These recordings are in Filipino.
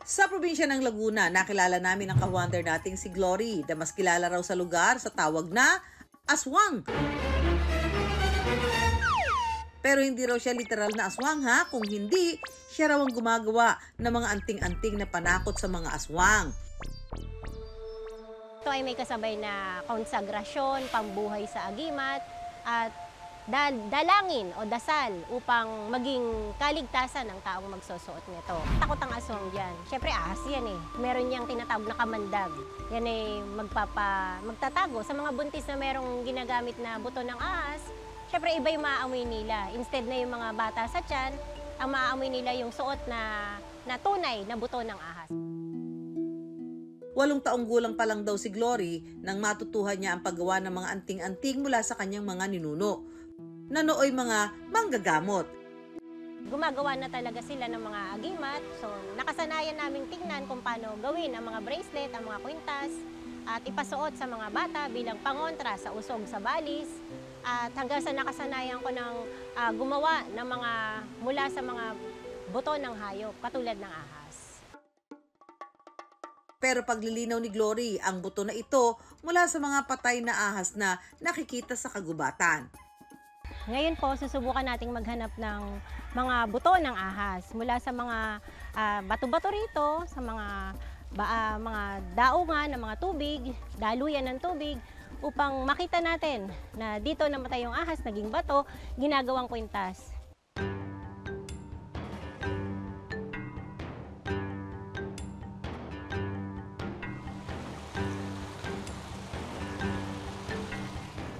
Sa probinsya ng Laguna, nakilala namin ang ka-wonder nating si Glory na mas kilala raw sa lugar sa tawag na aswang. Pero hindi raw siya literal na aswang ha, kung hindi, siya raw ang gumagawa ng mga anting-anting na panakot sa mga aswang. Ito ay may kasabay na konsagrasyon, pambuhay sa agimat, at dalangin o dasal upang maging kaligtasan ng taong magsusuot nito. Takot ang aswang dyan. Siyempre ahas yan eh. Meron niyang tinatawag na kamandag. Yan ay magtatago sa mga buntis na merong ginagamit na buto ng ahas. Siyempre iba yung maaamoy nila. Instead na yung mga bata sa tiyan, ang maaamoy nila yung suot na tunay na buto ng ahas. 8 taong gulang pa lang daw si Glory nang matutuhan niya ang paggawa ng mga anting-anting mula sa kanyang mga ninuno, na nooy mga manggagamot. Gumagawa na talaga sila ng mga agimat, so nakasanayan naming tingnan kung paano gawin ang mga bracelet, ang mga kwintas, at ipasuot sa mga bata bilang pangontra sa usog sa balis, at hanggang sa nakasanayan ko ng gumawa ng mga mula sa mga buto ng hayop, katulad ng ahas. Pero paglilinaw ni Glory, ang buto na ito mula sa mga patay na ahas na nakikita sa kagubatan. Ngayon po, susubukan nating maghanap ng mga buto ng ahas mula sa mga bato-bato rito, sa mga daungan ng mga tubig, daluyan ng tubig, upang makita natin na dito namatay yung ahas, naging bato, ginagawang kwintas.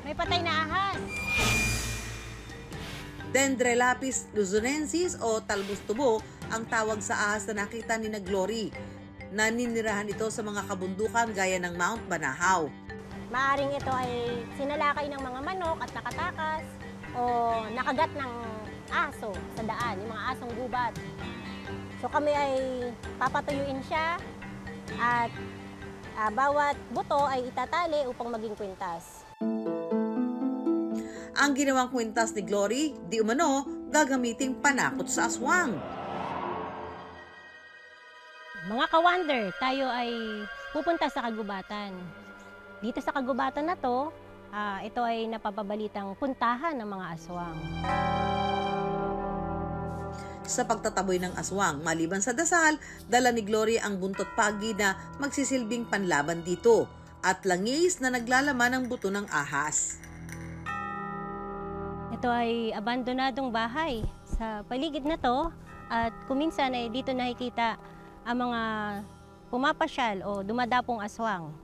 May patay na ahas! Dendrelaphis luzonensis o talbos-tubo ang tawag sa ahas na nakita ni Glory. Naninirahan ito sa mga kabundukan gaya ng Mount Banahaw. Maaring ito ay sinalakay ng mga manok at nakatakas o nakagat ng aso sa daan, yung mga asong gubat. So kami ay papatuyuin siya at bawat buto ay itatali upang maging kwintas. Ang ginawang kwintas ni Glory, di umano, gagamiting panakot sa aswang. Mga ka-wonder, tayo ay pupunta sa kagubatan. Dito sa kagubatan na to, ito ay napapabalitang puntahan ng mga aswang. Sa pagtataboy ng aswang, maliban sa dasal, dala ni Glory ang buntot pagi na magsisilbing panlaban dito at langis na naglalaman ng buto ng ahas. Ito ay abandonadong bahay sa paligid na to at kuminsan ay dito nakikita ang mga pumapasyal o dumadapong aswang.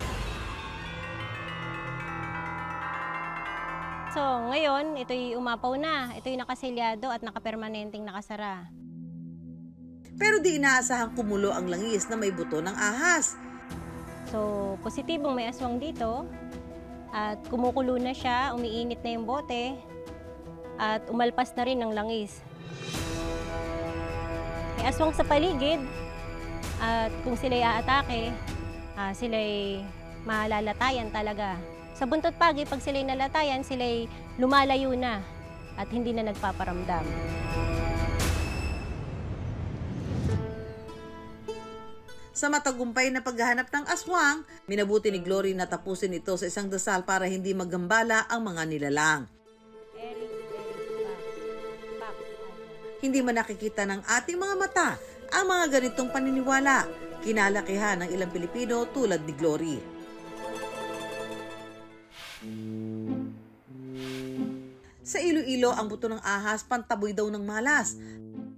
So ngayon, ito'y umapaw na, ito'y nakasilyado at nakapermanenteng nakasara. Pero di inaasahang kumulo ang langis na may buto ng ahas. So positibong may aswang dito at kumukulo na siya, umiinit na yung bote, at umalpas na rin ng langis. May aswang sa paligid at kung sila'y aatake, sila'y malalatayan talaga. Sa buntot pagi, pag sila'y nalatayan, sila'y lumalayo na at hindi na nagpaparamdam. Sa matagumpay na paghahanap ng aswang, minabuti ni Glory na tapusin ito sa isang dasal para hindi magambala ang mga nilalang. Hindi man nakikita ng ating mga mata ang mga ganitong paniniwala, kinalakihan ng ilang Pilipino tulad ni Glory. Sa Iloilo, ang buto ng ahas pantaboy daw ng malas.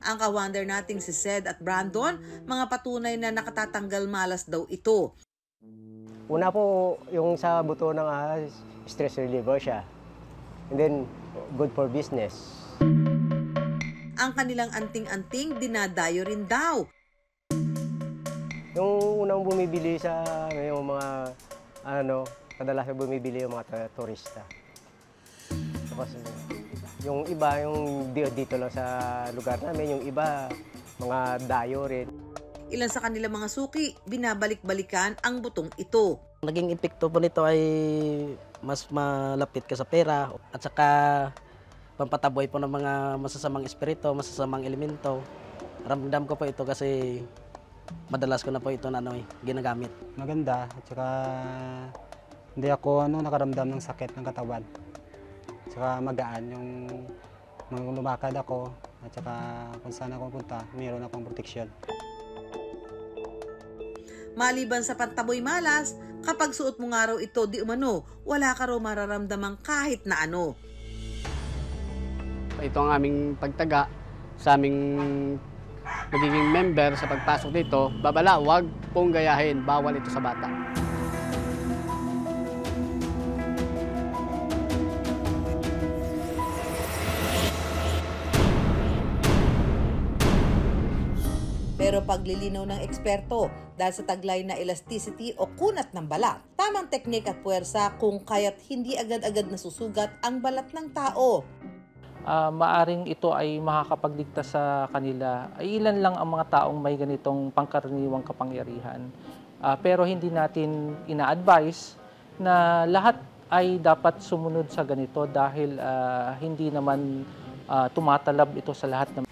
Ang ka-wonder nating si Sed at Brandon, mga patunay na nakatatanggal malas daw ito. Una po, yung sa buto ng ahas, stress reliever siya. And then, good for business. Ang kanilang anting-anting dinadayo rin daw. Yung unang bumibili sa yung mga kadalasan bumibili yung mga turista. Tapos yung iba yung dito lang sa lugar namin, yung iba mga dayo rin. Ilan sa kanilang mga suki, binabalik-balikan ang butong ito. Naging epekto po nito ay mas malapit ka sa pera at saka pampataboy po ng mga masasamang espiritu, masasamang elemento. Ramdam ko po ito kasi madalas ko na po ito ginagamit. Maganda at saka hindi ako nakaramdam ng sakit ng katawan. At saka magaan yung lumakad ako at saka kung saan ako punta, mayroon akong proteksyon. Maliban sa pantaboy malas, kapag suot mo nga raw ito di umano, wala ka raw mararamdamang kahit na ano. Ito ang aming pagtaga sa aming magiging member sa pagpasok dito. Babala, huwag pong gayahin. Bawal ito sa bata. Pero paglilinaw ng eksperto dahil sa taglay na elasticity o kunat ng balat, tamang teknik at puwersa kung kaya't hindi agad-agad nasusugat ang balat ng tao. Maaring ito ay makakapagligtas sa kanila. Ay ilan lang ang mga taong may ganitong pangkaraniwang kapangyarihan. Pero hindi natin ina-advise na lahat ay dapat sumunod sa ganito dahil hindi naman tumatalab ito sa lahat ng